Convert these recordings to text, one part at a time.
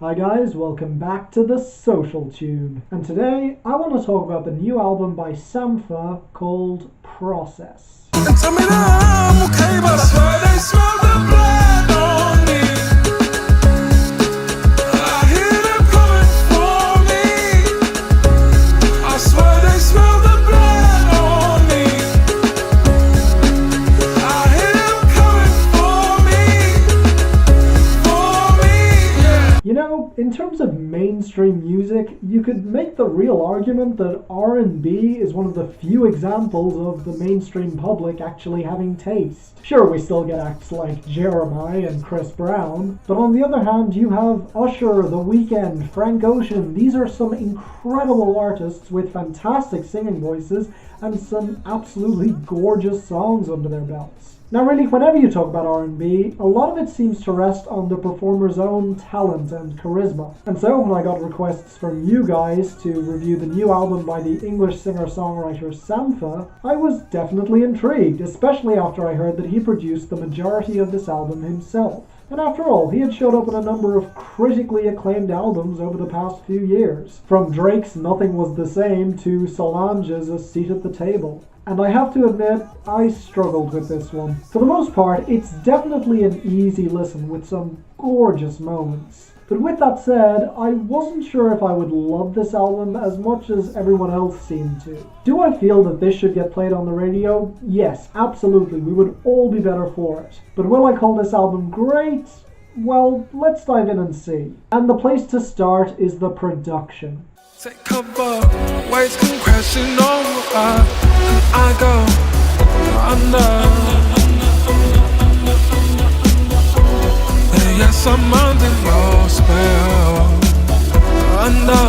Hi guys, welcome back to The Social Tune. And today I want to talk about the new album by Sampha called Process. Tell me that I'm okay, but I swear they smell the blood on me. I hear them coming for me. I swear they smell the blood on me. I hear them coming for me, yeah. You know, in terms of mainstream music, you could make the real argument that R&B is one of the few examples of the mainstream public actually having taste. Sure, we still get acts like Jeremiah and Chris Brown, but on the other hand, you have Usher, The Weeknd, Frank Ocean. These are some incredible artists with fantastic singing voices and some absolutely gorgeous songs under their belts. Now really, whenever you talk about R&B, a lot of it seems to rest on the performer's own talent and charisma. And so when I got requests from you guys to review the new album by the English singer-songwriter Sampha, I was definitely intrigued, especially after I heard that he produced the majority of this album himself. And after all, he had showed up in a number of critically acclaimed albums over the past few years, from Drake's Nothing Was the Same to Solange's A Seat at the Table. And I have to admit, I struggled with this one. For the most part, it's definitely an easy listen with some gorgeous moments. But with that said, I wasn't sure if I would love this album as much as everyone else seemed to. Do I feel that this should get played on the radio? Yes, absolutely, we would all be better for it. But will I call this album great? Well, let's dive in and see. And the place to start is the production. Take cover, waves come crashing over, I go under. Yes, I'm under your spell, under.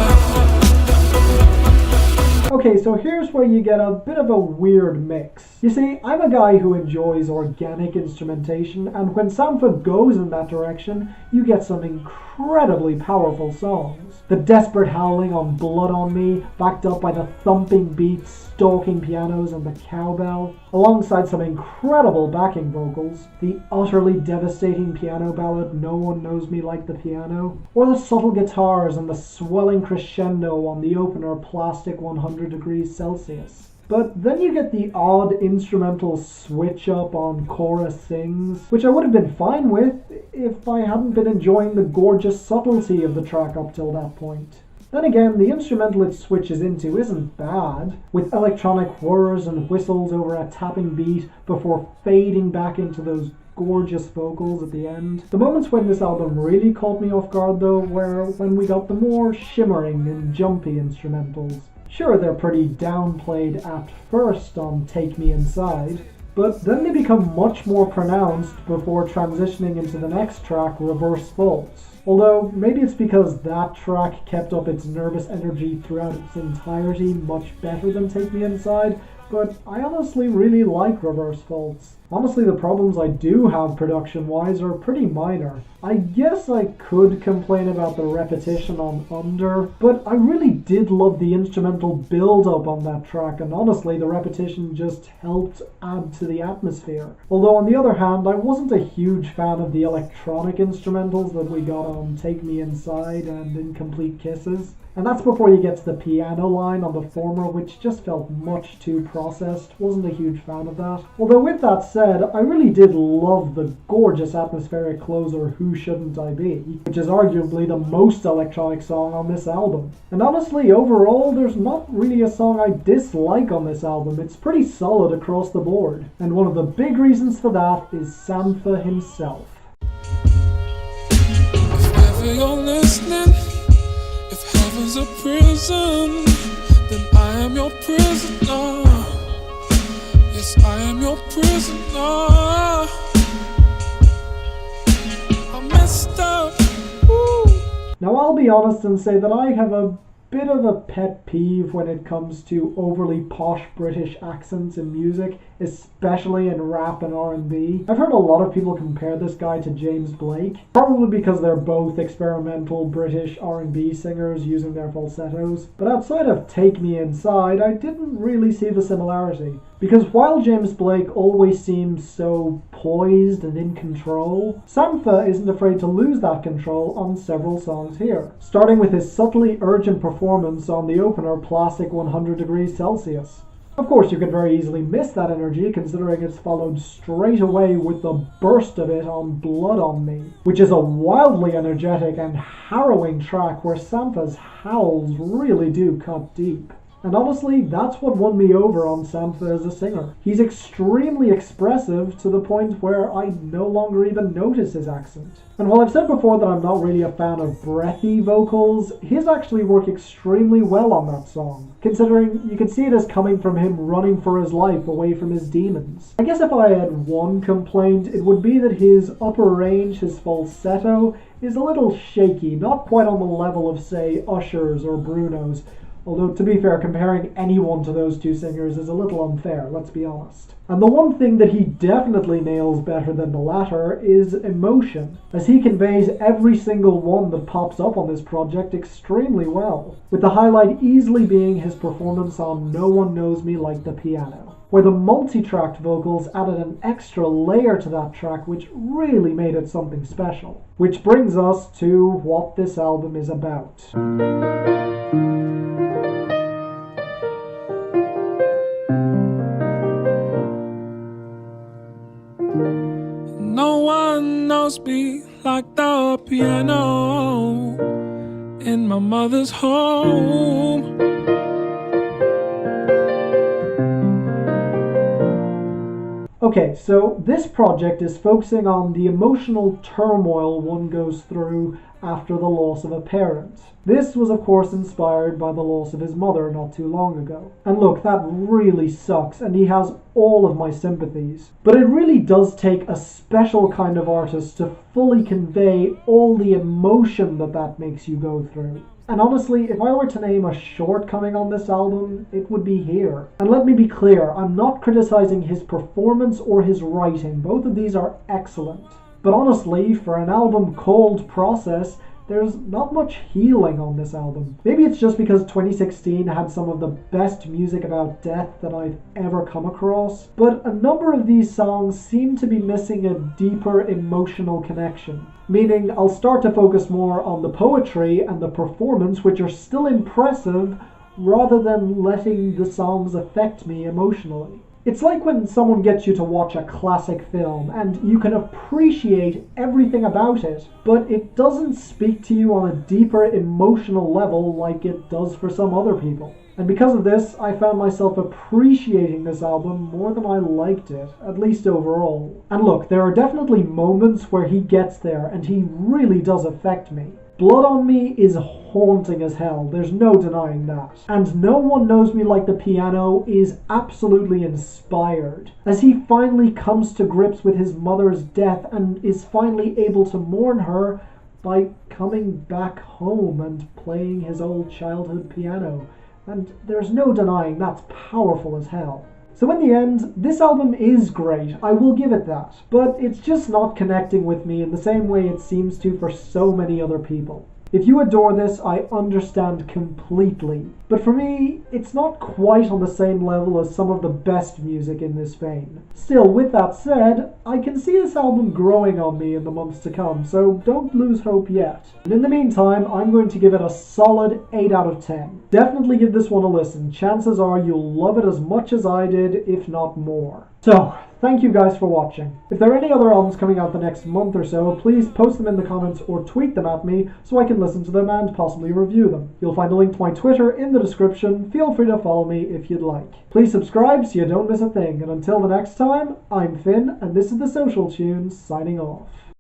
Okay, so here's where you get a bit of a weird mix. You see, I'm a guy who enjoys organic instrumentation, and when Sampha goes in that direction, you get some incredibly powerful songs. The desperate howling on Blood on Me, backed up by the thumping beats, stalking pianos, and the cowbell, alongside some incredible backing vocals, the utterly devastating piano ballad No One Knows Me Like the Piano, or the subtle guitars and the swelling crescendo on the opener Plastic 100 Degrees Celsius. But then you get the odd instrumental switch up on Chorus Sings, which I would have been fine with if I hadn't been enjoying the gorgeous subtlety of the track up till that point. Then again, the instrumental it switches into isn't bad, with electronic whirs and whistles over a tapping beat before fading back into those gorgeous vocals at the end. The moments when this album really caught me off guard though were when we got the more shimmering and jumpy instrumentals. Sure, they're pretty downplayed at first on Take Me Inside, but then they become much more pronounced before transitioning into the next track, Reverse Faults. Although, maybe it's because that track kept up its nervous energy throughout its entirety much better than Take Me Inside, but I honestly really like Reverse Faults. Honestly, the problems I do have production-wise are pretty minor. I guess I could complain about the repetition on Under, but I really did love the instrumental build-up on that track, and honestly, the repetition just helped add to the atmosphere. Although on the other hand, I wasn't a huge fan of the electronic instrumentals that we got on Take Me Inside and Incomplete Kisses. And that's before you get to the piano line on the former, which just felt much too processed. Wasn't a huge fan of that. Although with that said, I really did love the gorgeous atmospheric closer Who Shouldn't I Be, which is arguably the most electronic song on this album. And honestly, overall, there's not really a song I dislike on this album. It's pretty solid across the board. And one of the big reasons for that is Sampha himself. If ever you're listening, if heaven's a prison, then I am your prisoner. Yes, I am your prisoner. I messed up. Woo. Now I'll be honest and say that I have a bit of a pet peeve when it comes to overly posh British accents in music, especially in rap and R&B. I've heard a lot of people compare this guy to James Blake, probably because they're both experimental British R&B singers using their falsettos. But outside of Take Me Inside, I didn't really see the similarity. Because while James Blake always seems so poised and in control, Sampha isn't afraid to lose that control on several songs here, starting with his subtly urgent performance on the opener Plastic 100 Degrees Celsius. Of course, you could very easily miss that energy considering it's followed straight away with the burst of it on Blood on Me, which is a wildly energetic and harrowing track where Sampha's howls really do cut deep. And honestly, that's what won me over on Sampha as a singer. He's extremely expressive to the point where I no longer even notice his accent. And while I've said before that I'm not really a fan of breathy vocals, his actually work extremely well on that song, considering you can see it as coming from him running for his life away from his demons. I guess if I had one complaint, it would be that his upper range, his falsetto, is a little shaky, not quite on the level of, say, Usher's or Bruno's. Although, to be fair, comparing anyone to those two singers is a little unfair, let's be honest. And the one thing that he definitely nails better than the latter is emotion, as he conveys every single one that pops up on this project extremely well, with the highlight easily being his performance on No One Knows Me Like the Piano, where the multi-tracked vocals added an extra layer to that track which really made it something special. Which brings us to what this album is about. No one knows me like the piano in my mother's home. Okay, so this project is focusing on the emotional turmoil one goes through after the loss of a parent. This was of course inspired by the loss of his mother not too long ago. And look, that really sucks and he has all of my sympathies. But it really does take a special kind of artist to fully convey all the emotion that makes you go through. And honestly, if I were to name a shortcoming on this album, it would be here. And let me be clear, I'm not criticizing his performance or his writing. Both of these are excellent. But honestly, for an album called Process, there's not much healing on this album. Maybe it's just because 2016 had some of the best music about death that I've ever come across, but a number of these songs seem to be missing a deeper emotional connection. Meaning, I'll start to focus more on the poetry and the performance, which are still impressive, rather than letting the songs affect me emotionally. It's like when someone gets you to watch a classic film and you can appreciate everything about it, but it doesn't speak to you on a deeper emotional level like it does for some other people. And because of this, I found myself appreciating this album more than I liked it, at least overall. And look, there are definitely moments where he gets there and he really does affect me. Blood on Me is haunting as hell, there's no denying that. And No One Knows Me Like the Piano is absolutely inspired, as he finally comes to grips with his mother's death and is finally able to mourn her by coming back home and playing his old childhood piano. And there's no denying that's powerful as hell. So in the end, this album is great, I will give it that, but it's just not connecting with me in the same way it seems to for so many other people. If you adore this, I understand completely, but for me, it's not quite on the same level as some of the best music in this vein. Still, with that said, I can see this album growing on me in the months to come, so don't lose hope yet. And in the meantime, I'm going to give it a solid 8 out of 10. Definitely give this one a listen, chances are you'll love it as much as I did, if not more. So, thank you guys for watching. If there are any other albums coming out the next month or so, please post them in the comments or tweet them at me so I can listen to them and possibly review them. You'll find a link to my Twitter in the description, feel free to follow me if you'd like. Please subscribe so you don't miss a thing, and until the next time, I'm Finn, and this is The Social Tunes, signing off.